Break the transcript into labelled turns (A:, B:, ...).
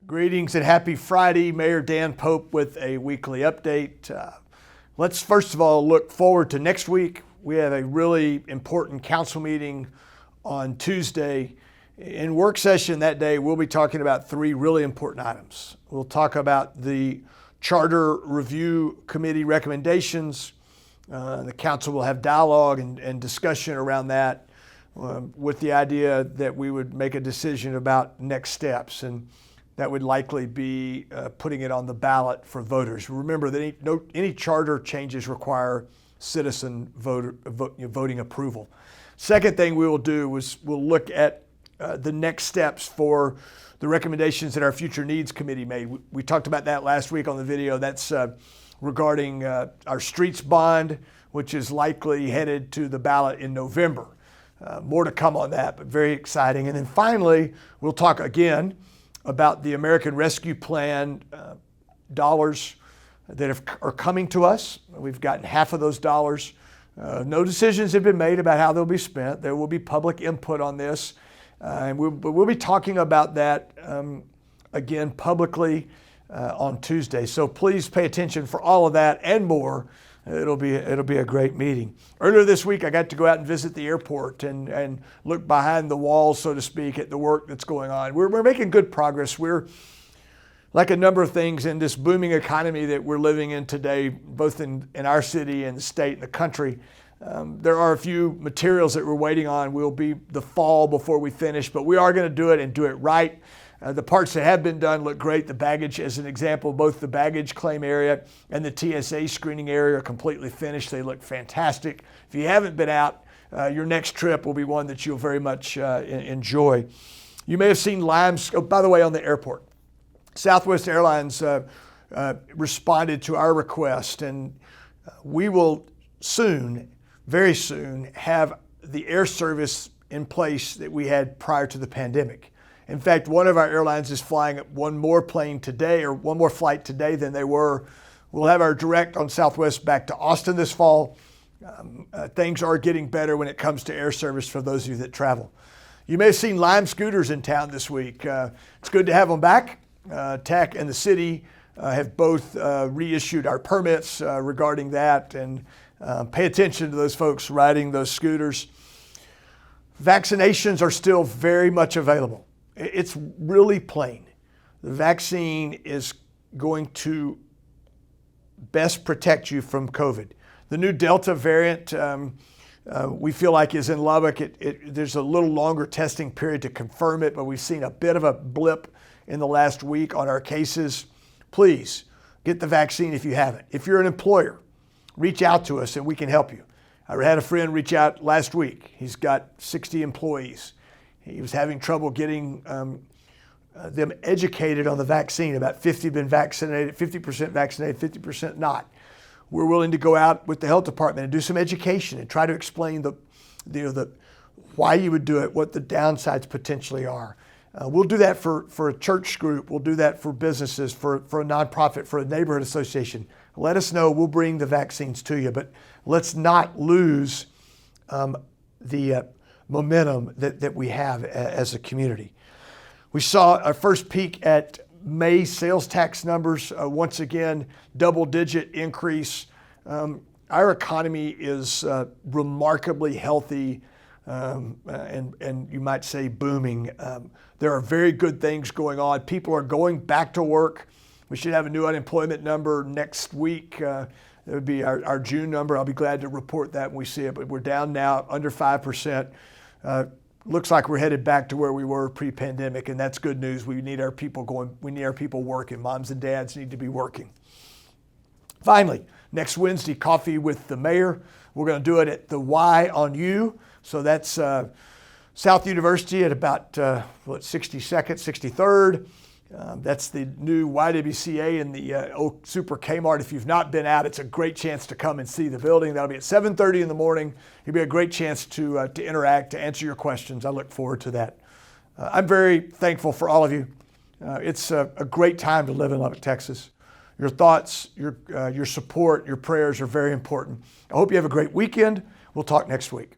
A: Greetings and happy Friday. Mayor Dan Pope with a weekly update. Let's first of all look forward to next week. We have a really important council meeting on Tuesday. In work session that day, we'll be talking about three really important items. We'll talk about the Charter Review Committee recommendations. The council will have dialogue and discussion around that with the idea that we would make a decision about next steps. And that would likely be putting it on the ballot for voters. Remember that any charter changes require citizen voting approval. Second thing we will do is we'll look at the next steps for the recommendations that our Future Needs Committee made. We talked about that last week on the video. That's regarding our streets bond, which is likely headed to the ballot in November. More to come on that, but very exciting. And then finally, we'll talk again about the American Rescue Plan dollars that are coming to us. We've gotten half of those dollars. No decisions have been made about how they'll be spent. There will be public input on this. And we'll be talking about that again publicly on Tuesday. So please pay attention for all of that and more. It'll be a great meeting. Earlier this week, I got to go out and visit the airport and look behind the walls, so to speak, at the work that's going on. We're making good progress. We're, like a number of things in this booming economy that we're living in today, both in our city and the state and the country, there are a few materials that we're waiting on. We'll be the fall before we finish, but we are going to do it and do it right. The parts that have been done look great. The baggage, as an example, both the baggage claim area and the TSA screening area are completely finished. They look fantastic. If you haven't been out, your next trip will be one that you'll very much enjoy. You may have seen Limes. Oh, by the way, on the airport, Southwest Airlines responded to our request, and we will soon, very soon, have the air service in place that we had prior to the pandemic. In fact, one of our airlines is flying one more plane today, or one more flight today than they were. We'll have our direct on Southwest back to Austin this fall. Things are getting better when it comes to air service for those of you that travel. You may have seen Lime scooters in town this week. It's good to have them back. TAC and the city have both reissued our permits regarding that, and pay attention to those folks riding those scooters. Vaccinations are still very much available. It's really plain. The vaccine is going to best protect you from COVID. The new Delta variant, we feel like is in Lubbock. There's a little longer testing period to confirm it, but we've seen a bit of a blip in the last week on our cases. Please get the vaccine if you haven't. If you're an employer, reach out to us and we can help you. I had a friend reach out last week. He's got 60 employees. He was having trouble getting them educated on the vaccine. About 50 been vaccinated, 50% vaccinated, 50% not. We're willing to go out with the health department and do some education and try to explain the why you would do it, what the downsides potentially are. We'll do that for a church group. We'll do that for businesses, for a nonprofit, for a neighborhood association. Let us know. We'll bring the vaccines to you, but let's not lose the momentum that we have as a community. We saw our first peek at May sales tax numbers. Once again, double-digit increase. Our economy is remarkably healthy and you might say booming. There are very good things going on. People are going back to work. We should have a new unemployment number next week. That would be our June number. I'll be glad to report that when we see it, but we're down now under 5%. Looks like we're headed back to where we were pre-pandemic, and that's good news. We need our people going. We need our people working. Moms and dads need to be working. Finally, next Wednesday, coffee with the mayor. We're going to do it at the Y on U. So that's South University at about 62nd, 63rd. That's the new YWCA in the old Super Kmart. If you've not been out, it's a great chance to come and see the building. That'll be at 7:30 in the morning. It'll be a great chance to interact, to answer your questions. I look forward to that. I'm very thankful for all of you. It's a great time to live in Lubbock, Texas. Your thoughts, your support, your prayers are very important. I hope you have a great weekend. We'll talk next week.